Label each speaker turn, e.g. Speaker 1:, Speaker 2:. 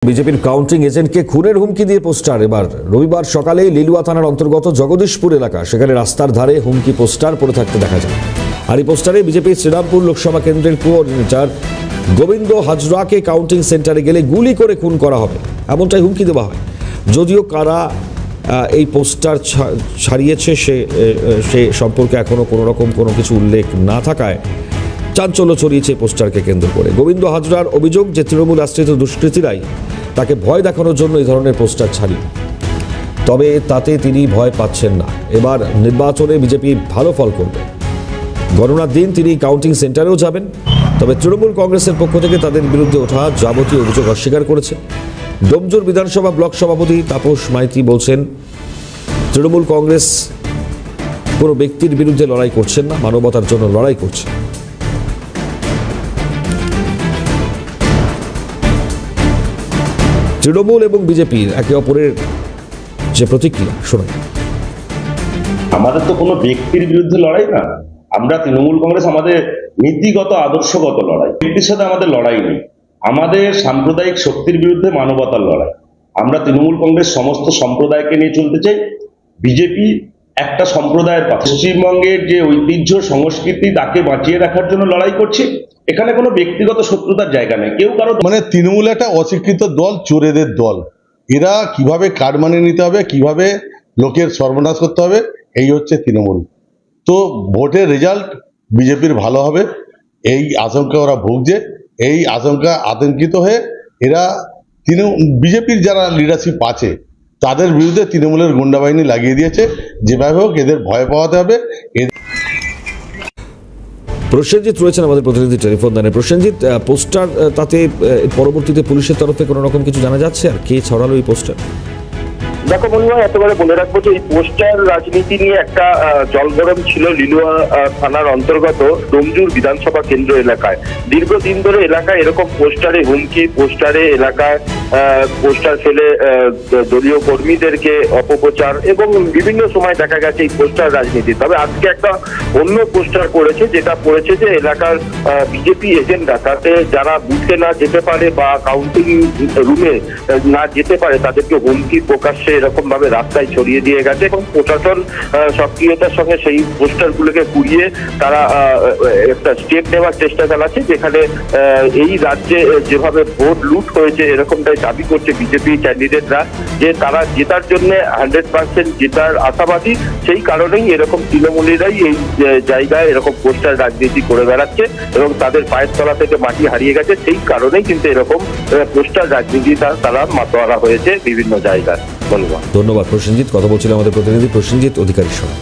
Speaker 1: বিজেপির কাউন্টিং এজেন্টকে খুনের হুমকি দিয়ে পোস্টার। এবার রবিবার সকালে লিলুয়া থানার অন্তর্গত জগদীশপুর এলাকা, সেখানে রাস্তার ধারে হুমকি পোস্টার পড়ে থাকতে দেখা যায়। আর এই পোস্টারে বিজেপির শ্রীরামপুর লোকসভা কেন্দ্রের কোঅর্ডিনেটর গোবিন্দ হাজরাকে কাউন্টিং সেন্টারে গেলে গুলি করে খুন করা হবে, এমনটাই হুমকি দেওয়া হয়। যদিও কারা এই পোস্টার ছাড়িয়েছে সে সম্পর্কে এখনো কোনো কিছু উল্লেখ না থাকায় চাঞ্চল্য ছড়িয়েছে পোস্টারকে কেন্দ্র করে। গোবিন্দ হাজরার অভিযোগ যে তৃণমূল আশ্রিত দুষ্কৃতীরাই তাকে ভয় দেখানোর জন্য এই ধরনের পোস্টার ছাড়িয়ে, তবে তাতে তিনি ভয় পাচ্ছেন না। এবার নির্বাচনে বিজেপি ভালো ফল করবে। গণনার দিন তিনি কাউন্টিং সেন্টারেও যাবেন। তবে তৃণমূল কংগ্রেসের পক্ষ থেকে তাদের বিরুদ্ধে ওঠা যাবতীয় অভিযোগ অস্বীকার করেছে। ডোমজুর বিধানসভা ব্লক সভাপতি তাপস মাইতি বলছেন, তৃণমূল কংগ্রেস কোনো ব্যক্তির বিরুদ্ধে লড়াই করছেন না, মানবতার জন্য লড়াই করছে। তৃণমূল এবং বিজেপির একে অপরের যে প্রতিক্রিয়া শোনায়।
Speaker 2: আমাদের তো কোনো ব্যক্তির বিরুদ্ধে লড়াই না, আমরা তৃণমূল কংগ্রেস আমাদের নীতিগত আদর্শগত লড়াই। ব্যক্তির সাথে আমাদের লড়াই নেই, আমাদের সাম্প্রদায়িক শক্তির বিরুদ্ধে মানবতার লড়াই। আমরা তৃণমূল কংগ্রেস সমস্ত সম্প্রদায়কে নিয়ে চলতে চাই। বিজেপি একটা সম্প্রদায়ের পাশে, পশ্চিমবঙ্গের যে ঐতিহ্য সংস্কৃতি তাকে বাঁচিয়ে রাখার জন্য লড়াই করছে। এখানে কোনো ব্যক্তিগত শত্রুতার জায়গা নেই, কেউ কারো
Speaker 3: তৃণমূল একটা অশিক্ষিত দল, চোরেদের দল। এরা কিভাবে কার্ড মানিয়ে নিতে হবে, কিভাবে লোকের সর্বনাশ করতে হবে, এই হচ্ছে তৃণমূল। তো ভোটের রেজাল্ট বিজেপির ভালো হবে এই আশঙ্কা ওরা ভুগছে। এই আশঙ্কা আতঙ্কিত হয়ে এরা বিজেপির যারা লিডারশিপ আছে তাদের বিরুদ্ধে তৃণমূলের গুন্ডা বাহিনী লাগিয়ে দিয়েছে। যেভাবে হোক এদের ভয় পাওয়াতে হবে।
Speaker 1: প্রসেনজিৎ রয়েছেন আমাদের প্রতিনিধি টেলিফোন লাইনে। প্রসেনজিৎ, পোস্টার তাতে পরবর্তীতে পুলিশের তরফে কোনো রকম কিছু জানা যাচ্ছে? আর কে ছড়ালো এই পোস্টার?
Speaker 4: দেখো বন্ধুরা, একেবারে বলে রাখবো যে এই পোস্টার রাজনীতি নিয়ে একটা জলগরম ছিল লিলুয়া থানার অন্তর্গত ডোমজুর বিধানসভা কেন্দ্র এলাকায়। দীর্ঘদিন ধরে এলাকায় এরকম পোস্টারে হুমকি, পোস্টারে এলাকায় পোস্টার ফেলে দলীয় কর্মীদেরকে অপপ্রচার এবং বিভিন্ন সময় দেখা গেছে এই পোস্টার রাজনীতি। তবে আজকে একটা অন্য পোস্টার করেছে, যেটা পড়েছে যে এলাকার বিজেপি এজেন্টরা তাতে যারা বুথে না যেতে পারে বা কাউন্টিং রুমে না যেতে পারে তাদেরকে হুমকি প্রকাশ্যে এরকম ভাবে রাস্তায় ছড়িয়ে দিয়ে গেছে এবং প্রশাসন সক্রিয়তার সঙ্গে সেই পোস্টারগুলোকে কুড়িয়ে তারা একটা স্টেপ নেওয়ার চেষ্টা চালাচ্ছে, যেখানে এই রাজ্যে যেভাবে ভোট লুট হয়েছে এরকমটাই দাবি করছে বিজেপি ক্যান্ডিডেটরা, যে তারা জেতার জন্য 100% জেতার আশাবাদী। সেই কারণেই এরকম তৃণমূলীরাই এই জায়গায় এরকম পোস্টার রাজনীতি করে বেড়াচ্ছে এবং তাদের পায়ের তলা থেকে মাটি হারিয়ে গেছে। সেই কারণেই কিন্তু এরকম পোস্টার রাজনীতি তারা মাতোয়ারা হয়েছে বিভিন্ন জায়গায়।
Speaker 1: ধন্যবাদ প্রসেনজিৎ। কথা বলছিলেন আমাদের প্রতিনিধি প্রসেনজিৎ অধিকারীর সঙ্গে।